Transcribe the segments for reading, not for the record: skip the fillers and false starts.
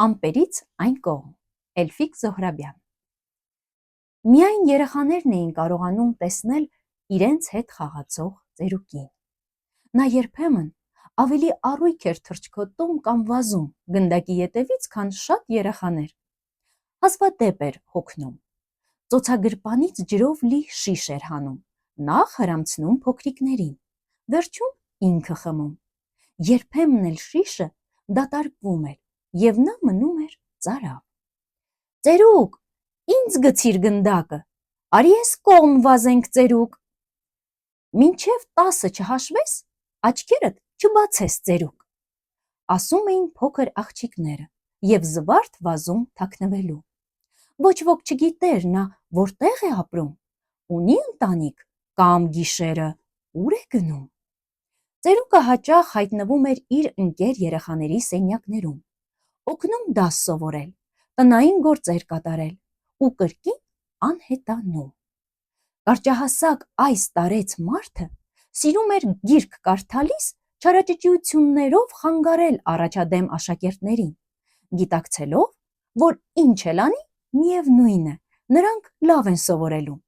Ամպերից այն կողմ, Էլֆիկ Զոհրաբյան։ Միայն երեխաներն էին կարողանում տեսնել իրենց հետ խաղացող ծերուկին։ Նա երբեմն ավելի առույգ էր թռչկոտում կամ վազում գնդակի ետևից, քան շատ երեխաներ։ Հազվադեպ էր հոգնում։ Ծոցագրպանից ջրով լի շիշ էր հանում, նախ հրամցնում փոքրիկներին, վերջում ինքը խմում։ Երբեմն էլ շիշը դատարկվում էր, և նա մնում էր ծարավ։ Ծերուկ, ինձ գցիր գնդակը, արի էս կողմ վազենք ծերուկ։ Մինչև 10 չհաշվես, աչքերդ չբացես ծերուկ, ասում էին փոքր աղջիկները և զվարթ վազում թաքնվելու։ Ոչ ոք չգիտեր նա որտեղ է ապրում, ունի ընտանիք կամ գիշերը ուր է գնում։ Ծերուկը հաճախ հայտնվում էր իր ընկեր երեխաների սենյակներում, օգնում դաս սովորել, տնային գործեր կատարել ու կրկին անհետանում։ Կարճահասակ այս տարեց մարդը սիրում էր գիրք կարդալիս չարաճճիություններով խանգարել առաջադեմ աշակերտներին, գիտակցելով, որ ինչ էլ անի, միևնույն է, նրանք լավ են սովորելու։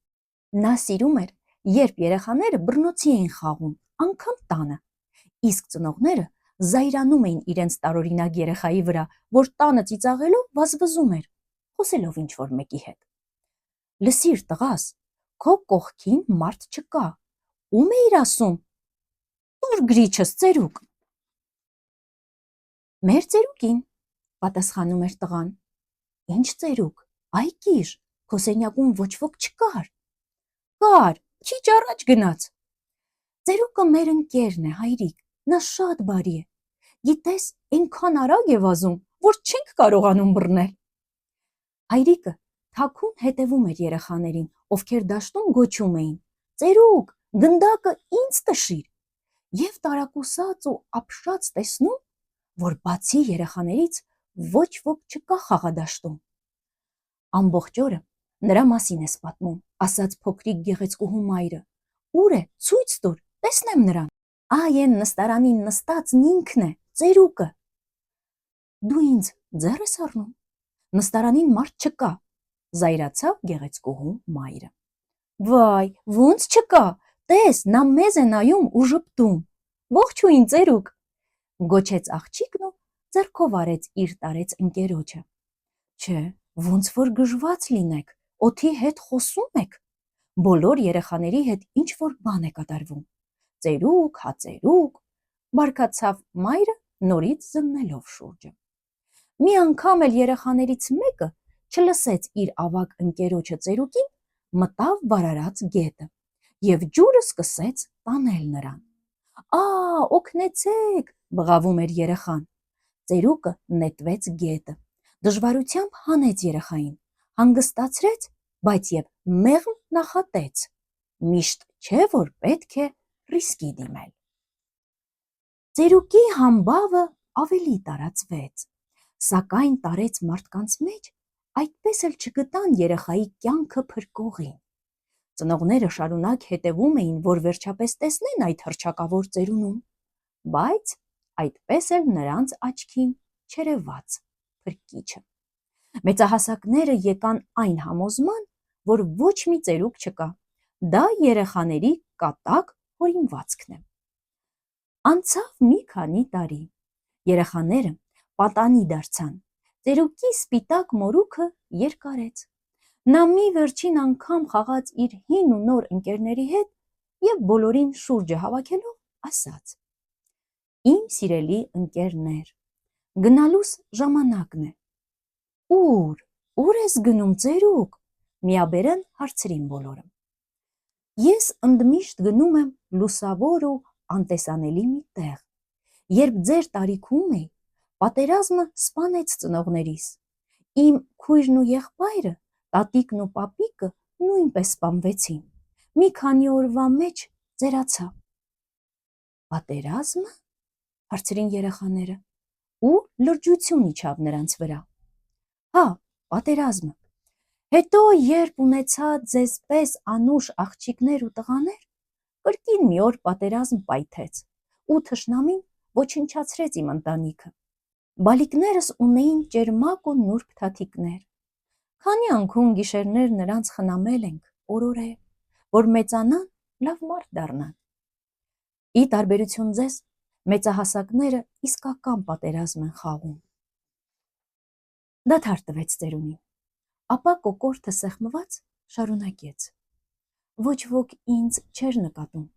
Նա սիրում էր, երբ երեխաները բռնոցի էին խաղում, անգամ տանը, իսկ ծնողները զայրանում էին իրենց տարօրինակ երեխայի վրա, որ տանը ծիծաղելով վազվզում էր, խոսելով ինչ-որ մեկի հետ։ Լսիր տղաս, քո կողքին մարդ չկա, ում էիր ասում, տուր գրիչս ծերուկ։ Մեր ծերուկին, պատասխանում էր տղան։ Ինչ ծերուկ, այ կիժ, քո սենյակում ոչ ոք չկար։ Կար, քիչ առաջ գնաց։ Ծերուկը մեր ընկերն է, հայրիկ, նա շատ բարի է, գիտես, այնքան արագ է վազում, որ չենք կարողանում բռնել։ Հայրիկը թաքուն հետևում էր երեխաներին, ովքեր դաշտում գոչում էին. ծերուկ, գնդակը ինձ տշիր, և տարակուսած ու ապշած տեսնում, որ բացի երեխաներից ոչ ոք չկա խաղադաշտում։ Ամբողջ օրը նրա մասին ես պատմում, ասաց փոքրիկ գեղեցկուհու մայրը, ուր է, ցույց տուր, տեսնեմ նրան։ Այ էն նստարանին նստածն ինքն է, ծերուկը։ Դու ինձ ձեռ ես առնում, նստարանին մարդ չկա, զայրացավ գեղեցկուհու մայրը։ Վայ, ոնց չկա, տես, նա մեզ է նայում ու ժպտում։ Ողջույն ծերուկ, գոչեց աղջիկն ու ձեռքով արեց իր տարեց ընկերոջը։ Չէ, ոնց որ գժված լինեք, օդի հետ խոսում եք, բոլոր երեխաների հետ ինչ-որ բան է կատարվում։ Ծերուկ, հա ծերուկ, բարկացավ մայրը նորից զննելով շուրջը։ Մի անգամ էլ երեխաներից մեկը չլսեց իր ավագ ընկերոջը ծերուկին, մտավ բարարած գետը և ջուրը սկսեց տանել նրան։ Օգնեցեք, բղավում էր երեխան։ Ծերուկը նետվեց գետը, դժվարությամբ հանեց երեխային, հանգստացրեց, բայց և մեղմ նախատեց։ Միշտ չէ, որ պետք է ռիսկի դիմել։ Ծերուկի համբավը ավելի տարածվեց, սակայն տարեց մարդկանց մեջ այդպես էլ չգտան երեխայի կյանքը փրկողին։ Ծնողները շարունակ հետևում էին, որ վերջապես տեսնեն այդ հռչակավոր ծերունուն, բայց այդպես էլ նրանց աչքին չերևաց փրկիչը։ Մեծահասակները եկան այն համոզման, որ ոչ մի ծերուկ չկա, դա երեխաների կատակ հորինվածքն է։ Անցավ մի քանի տարի, երեխաները պատանի դարձան, ծերուկի սպիտակ մորուքը երկարեց։ Նա մի վերջին անգամ խաղաց իր հին ու նոր ընկերների հետ և բոլորին շուրջը հավաքելով ասաց. Իմ սիրելի ընկերներ, գնալուս ժամանակն է։ Ուր ես գնում ծերուկ, միաբերն հարցրին բոլորը։ Ես ընդմիշտ գնում եմ լուսավոր ու անտեսանելի մի տեղ, երբ ձեր տարիքում էի, պատերազմը սպանեց ծնողներիս, իմ քույրն ու եղբայրը, տատիկն ու պապիկը նույնպես սպանվեցին, մի քանի օրվա մեջ ծերացա։ Պատերազմը, հարցրին երեխաները, ու լրջություն իջավ նրանց վրա։ Հա, պատերազմը։ Հետո, երբ ունեցա ձեզ պես անուշ աղջիկներ ու տղաներ, կրկին մի օր պատերազմ պայթեց ու թշնամին ոչնչացրեց իմ ընտանիքը։ Բալիկներս ունեին ճերմակ ու նուրբ թաթիկներ։ Քանի անգամ գիշերներ նրանց խնամել ենք, օրորե, որ մեծանան, լավ մարդ դառնան։ Ի տարբերություն ձեզ, մեծահասակները իսկական պատերազմ են խաղում։ Դադար տվեց ծերունին, ապա կոկորդը սեղմված շարունակեց. Ոչ ոք ինձ չէր նկատում,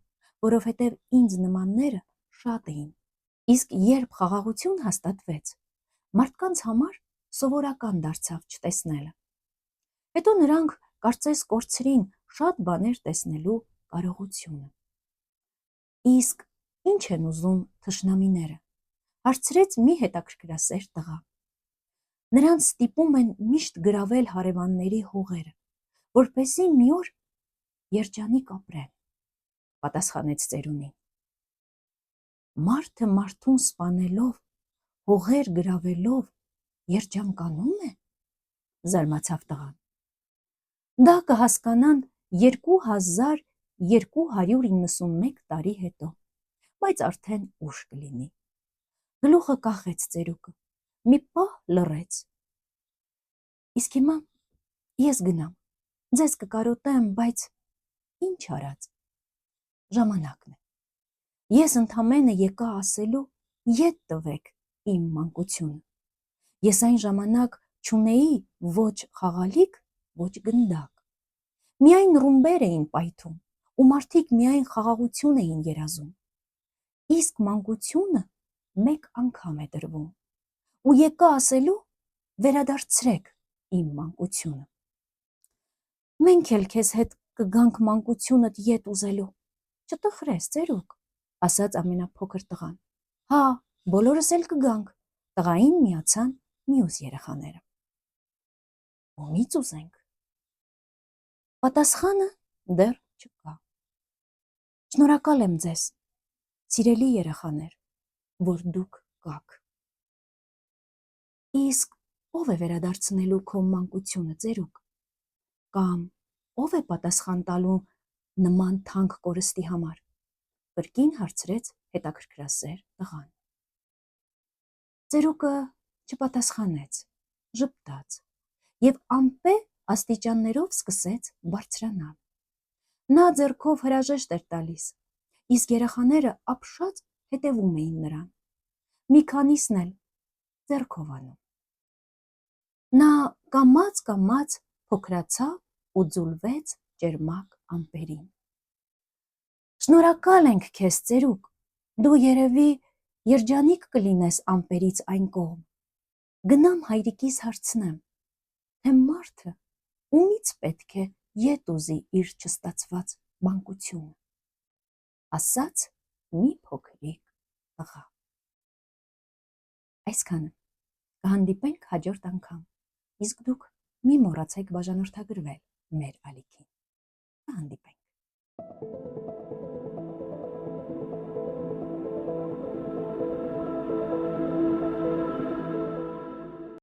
որովհետև ինձ նմանները շատ էին, իսկ երբ խաղաղություն հաստատվեց, մարդկանց համար սովորական դարձավ չտեսնելը։ Հետո նրանք կարծես կորցրին շատ բաներ տեսնելու կարողությունը։ Իսկ ինչ են ուզում թշնամիները, հարցրեց մի հետաքրքրասեր տղա։ Նրանց ստիպում են միշտ գրավել հարևանների հողերը, որպեսզի մի օր երջանիկ ապրեն, պատասխանեց ծերունին։ Մարդը մարդուն սպանելով, հողեր գրավելով երջանկանում է, զարմացավ տղան։ Դա կհասկանան 2291 տարի հետո, բայց արդեն ուշ կլինի։ Գլուխը կախեց ծերուկը, մի պահ լռեց։ Իսկ հիմա ես գնամ, ձեզ կկարոտեմ, բայց ինչ արած, ժամանակն է։ Ես ընդամենը եկա ասելու, ետ տվեք իմ մանկությունը։ Ես այն ժամանակ չունեի ոչ խաղալիք, ոչ գնդակ։ Միայն ռումբեր էին պայթում, ու մարդիկ միայն խաղաղություն էին երազում։ Իսկ մանկությունը մեկ անգամ է դրվում, ու եկա ասելու, վերադարձրեք իմ մանկությունը։ Մենք էլ քեզ հետ կգանք մանկությունդ ետ ուզելու, չտխրես ծերուկ, ասաց ամենափոքր տղան։ Հա, բոլորս էլ կգանք, տղային միացան մյուս երեխաները։ Ումից ուզենք։ Պատասխանը դեռ չկա։ Շնորհակալ եմ ձեզ, սիրելի երեխաներ, որ դուք կաք։ Իսկ ով է վերադարձնելու քո մանկությունը, ծերուկ, կամ ով է պատասխան տալու նման թանկ կորստի համար, կրկին հարցրեց հետաքրքրասեր տղան։ Ծերուկը չպատասխանեց, ժպտաց և անպե աստիճաններով սկսեց բարձրանալ։ Նա ձեռքով հրաժեշտ էր տալիս, իսկ երեխաները ապշած հետևում էին նրան, մի քանիսն էլ ձեռքով անում։ Նա կամաց փոքրացավ ու ձուլվեց ճերմակ ամպերին։ Շնորհակալ ենք քեզ, ծերուկ, դու երևի երջանիկ կլինես ամպերից այն կողմ։ Գնամ հայրիկիս հարցնեմ, թե մարդը ումից պետք է ետ ուզի իր չստացված մանկությունը, ասաց մի փոքրիկ տղա։ Այսքանը, կհանդիպենք հաջորդ անգամ, իսկ դուք մի մոռացեք բաժանորդագրվել մեր ալիքին։ Կհանդիպենք։